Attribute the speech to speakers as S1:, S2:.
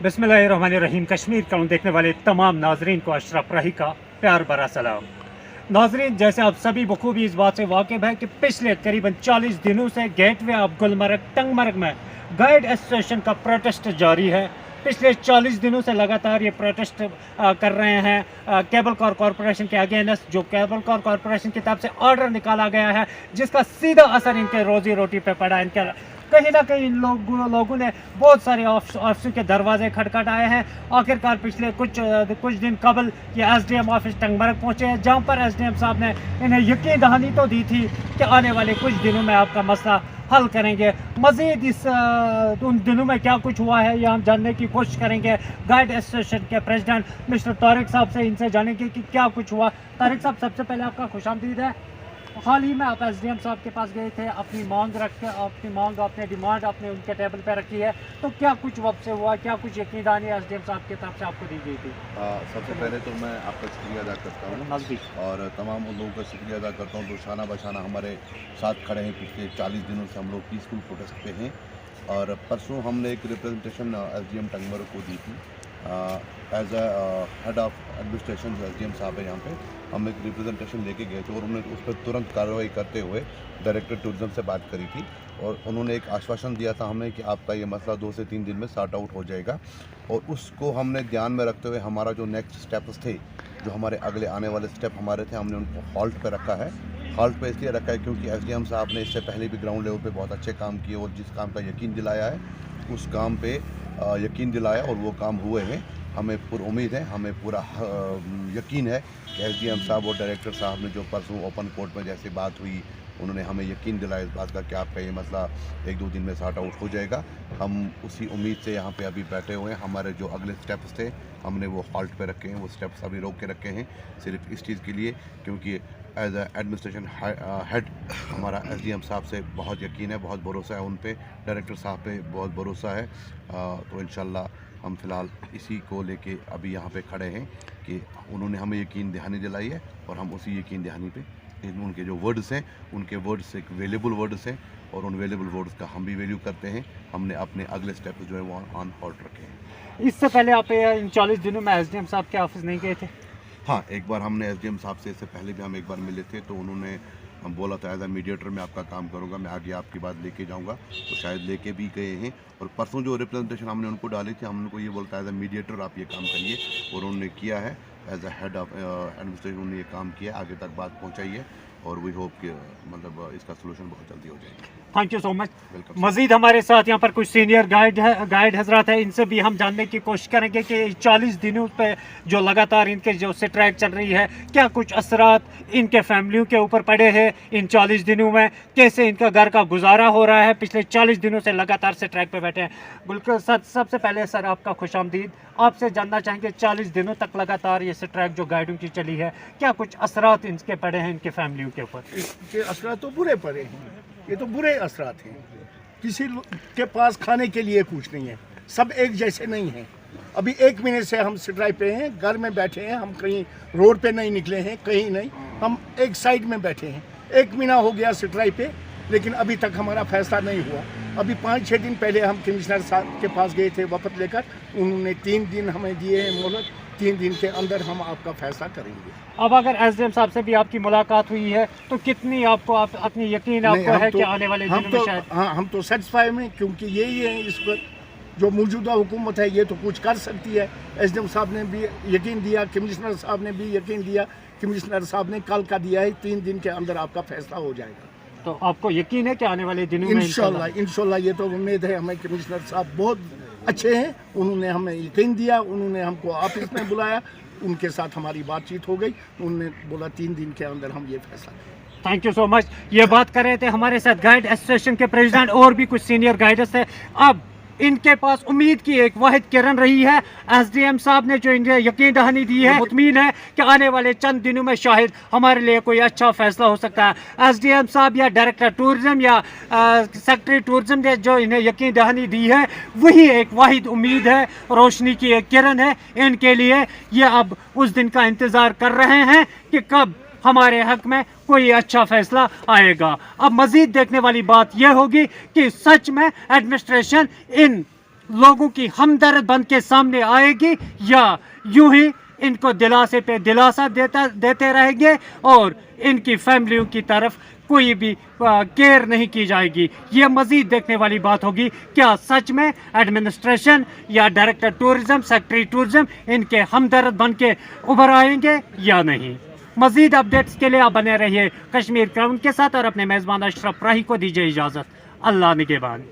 S1: बिस्मिल्लाहिर्रहमानिर्रहीम। कश्मीर का देखने वाले तमाम नाजरीन को अशरफ रही का प्यार भरा सलाम। नाजरीन, जैसे आप सभी बखूबी इस बात से वाकिफ़ है कि पिछले करीबन 40 दिनों से गेटवे ऑफ गुलमर्ग टंगमर्ग में गाइड एसोसिएशन का प्रोटेस्ट जारी है। पिछले 40 दिनों से लगातार ये प्रोटेस्ट कर रहे हैं केबल कार कॉरपोरेशन के अगेंस्ट। जो केबल कार कॉरपोरेशन की तरफ से ऑर्डर निकाला गया है जिसका सीधा असर इनके रोजी रोटी पे पड़ा। इनके कहीं ना कहीं लोगों ने बहुत सारे ऑफिसों के दरवाजे खटखटाए हैं। आखिरकार पिछले कुछ दिन कबल ये एसडीएम ऑफिस टंगमर्ग पहुंचे हैं, जहां पर एसडीएम साहब ने इन्हें यकीन दहानी तो दी थी कि आने वाले कुछ दिनों में आपका मसला हल करेंगे। मज़ीद उन दिनों में क्या कुछ हुआ है ये हम जानने की कोशिश करेंगे गाइड एसोसिएशन के प्रेसिडेंट मिस्टर तारिक साहब से। इनसे जानेंगे कि क्या कुछ हुआ। तारिक साहब, सबसे पहले आपका खुशामदीद है। हाल ही में आप एसडीएम साहब के पास गए थे, अपनी मांग अपनी डिमांड अपने उनके टेबल पर रखी है, तो क्या कुछ वक्त से हुआ, क्या कुछ यकीन दहानी एसडीएम साहब की तरफ से आपको दी गई थी?
S2: सबसे पहले तो मैं आपका शुक्रिया अदा करता हूँ और तमाम उन लोगों का शुक्रिया अदा करता हूँ जो शाना बशाना हमारे साथ खड़े हैं। पिछले 40 दिनों से हम लोग पीसफुल प्रोटेस्ट पे हैं और परसों हमने एक रिप्रेजेंटेशन एसडीएम टंगमर्ग को दी थी। As a head of administration जो एसडीएम साहब है यहाँ पे, हम एक रिप्रेजेंटेशन लेके गए थे और उन्होंने उस पर तुरंत कार्रवाई करते हुए डायरेक्टर टूरिज्म से बात करी थी और उन्होंने एक आश्वासन दिया था हमें कि आपका ये मसला 2 से 3 दिन में सॉर्ट आउट हो जाएगा। और उसको हमने ध्यान में रखते हुए हमारा जो नेक्स्ट स्टेप्स थे, जो हमारे अगले आने वाले स्टेप हमारे थे, हमने उनको हॉल्ट पे रखा है। हॉल्ट पे इसलिए रखा है क्योंकि एसडीएम साहब ने इससे पहले भी ग्राउंड लेवल पे बहुत अच्छे काम किए और जिस काम का यकीन दिलाया है उस काम पे यकीन दिलाया और वो काम हुए हैं। हमें पूरी उम्मीद है, हमें पूरा यकीन है कि एसडीएम साहब और डायरेक्टर साहब ने जो परसों ओपन कोर्ट में जैसे बात हुई, उन्होंने हमें यकीन दिलाया इस बात का कि आपका ये मसला 1-2 दिन में सॉर्ट आउट हो जाएगा। हम उसी उम्मीद से यहाँ पे अभी बैठे हुए हैं। हमारे जो अगले स्टेप्स थे हमने वो हॉल्ट पे रखे हैं, वो स्टेप्स अभी रोक के रखे हैं सिर्फ इस चीज़ के लिए क्योंकि एज ए एडमिनिस्ट्रेशन हेड हमारा एसडीएम साहब से बहुत यकीन है, बहुत भरोसा है उन पे, डायरेक्टर साहब पे बहुत भरोसा है। तो इंशाल्लाह हम फ़िलहाल इसी को लेके अभी यहाँ पे खड़े हैं कि उन्होंने हमें यकीन दहानी दिलाई है और हम उसी यकीन दहानी पे उनके जो वर्ड्स हैं, उनके वर्ड्स एक वैल्यूबल वर्ड्स हैं और उन वैल्यूबल वर्ड्स का हम भी वैल्यू करते हैं। हमने अपने अगले स्टेप्स जो है वो ऑन हॉल्ट रखे हैं।
S1: इससे पहले आप इन 40 दिनों में एसडीएम साहब के ऑफिस नहीं गए थे?
S2: हाँ, एक बार हमने एसडीएम साहब से इससे पहले भी हम एक बार मिले थे तो उन्होंने हम बोला था एज ए मीडिएटर मैं आपका काम करूंगा, मैं आगे आपकी बात लेके जाऊंगा, तो शायद लेके भी गए हैं। और परसों जो रिप्रेजेंटेशन हमने उनको डाली थी, हम उनको ये बोलता है एज ए मीडिएटर आप ये काम करिए और उन्होंने किया है। As a head of administration उन्होंने ये काम किया, आगे तक बात पहुँचाई है और वी होप कि मतलब इसका सोल्यूशन बहुत जल्दी हो जाएगा।
S1: Thank you so much. Majeed हमारे साथ यहाँ पर कुछ सीनियर गाइड हजरात है, इनसे भी हम जानने की कोशिश करेंगे कि 40 दिनों पे जो लगातार इनके जो स्ट्राइक चल रही है, क्या कुछ असरात इनके फैमिलियों के ऊपर पड़े हैं इन 40 दिनों में, कैसे इनका घर का गुजारा हो रहा है। पिछले 40 दिनों से लगातार स्ट्राइक पे बैठे हैं। बिल्कुल सर, सबसे पहले सर आपका खुशामदीद। आपसे जानना चाहेंगे 40 दिनों तक लगातार ये स्ट्राइक जो गाइडों की चली है, क्या कुछ असरात इनके पड़े हैं इनके फैमिलियों के ऊपर?
S3: इसके असरात तो बुरे पड़े हैं, ये तो बुरे असरात हैं। किसी के पास खाने के लिए कुछ नहीं है, सब एक जैसे नहीं हैं। अभी 1 महीने से हम स्ट्राइक पे हैं, घर में बैठे हैं, हम कहीं रोड पे नहीं निकले हैं, कहीं नहीं, हम एक साइड में बैठे हैं। 1 महीना हो गया स्ट्राइक पे, लेकिन अभी तक हमारा फैसला नहीं हुआ। अभी 5-6 दिन पहले हम कमिश्नर साहब के पास गए थे वफद लेकर, उन्होंने 3 दिन हमें दिए हैं मोहलत, 3 दिन के अंदर हम आपका फैसला करेंगे।
S1: अब अगर एसडीएम साहब से भी आपकी मुलाकात हुई है तो कितनी आपको अपनी यकीन आपको है कि आने वाले दिनों में शायद?
S3: हाँ, हम तो सेटिस्फाई में, क्योंकि यही है इस पर जो मौजूदा हुकूमत है ये तो कुछ कर सकती है। एसडीएम साहब ने भी यकीन दिया, कमिश्नर साहब ने भी यकीन दिया। कमिश्नर साहब ने कल का दिया है 3 दिन के अंदर आपका फैसला हो जाएगा।
S1: तो आपको यकीन है कि आने वाले दिनों में
S3: इंशाल्लाह ये तो उम्मीद है हमें। कमिश्नर साहब बहुत अच्छे हैं, उन्होंने हमें यकीन दिया, उन्होंने हमको ऑफिस में बुलाया, उनके साथ हमारी बातचीत हो गई, उन्होंने बोला 3 दिन के अंदर हम ये फैसला करें।
S1: Thank you so much. ये बात कर रहे थे हमारे साथ गाइड एसोसिएशन के प्रेसिडेंट और भी कुछ सीनियर गाइडर्स है। अब इनके पास उम्मीद की एक वाहिद किरण रही है। एसडीएम साहब ने जो इन्हें यकीन दहानी दी है, मुतमीन है कि आने वाले चंद दिनों में शायद हमारे लिए कोई अच्छा फैसला हो सकता है। एसडीएम साहब या डायरेक्टर टूरिज्म या सेक्रेटरी टूरिज्म ने जो इन्हें यकीन दहानी दी है, वही एक वाहिद उम्मीद है, रोशनी की एक किरण है इनके लिए। ये अब उस दिन का इंतज़ार कर रहे हैं कि कब हमारे हक में कोई अच्छा फैसला आएगा। अब मजीद देखने वाली बात यह होगी कि सच में एडमिनिस्ट्रेशन इन लोगों की हमदर्द बन के सामने आएगी, या यूं ही इनको दिलासे पे दिलासा देते रहेंगे और इनकी फैमिलियों की तरफ कोई भी केयर नहीं की जाएगी। ये मज़ीद देखने वाली बात होगी, क्या सच में एडमिनिस्ट्रेशन या डायरेक्टर टूरिज़्म, सेक्रेटरी टूरिज़्म इनके हमदर्द बन के उभर आएंगे या नहीं। मज़ीद अपडेट्स के लिए आप बने रहिए कश्मीर क्राउन के साथ और अपने मेज़बान अशरफ राही को दीजिए इजाज़त। अल्लाह निगहबान।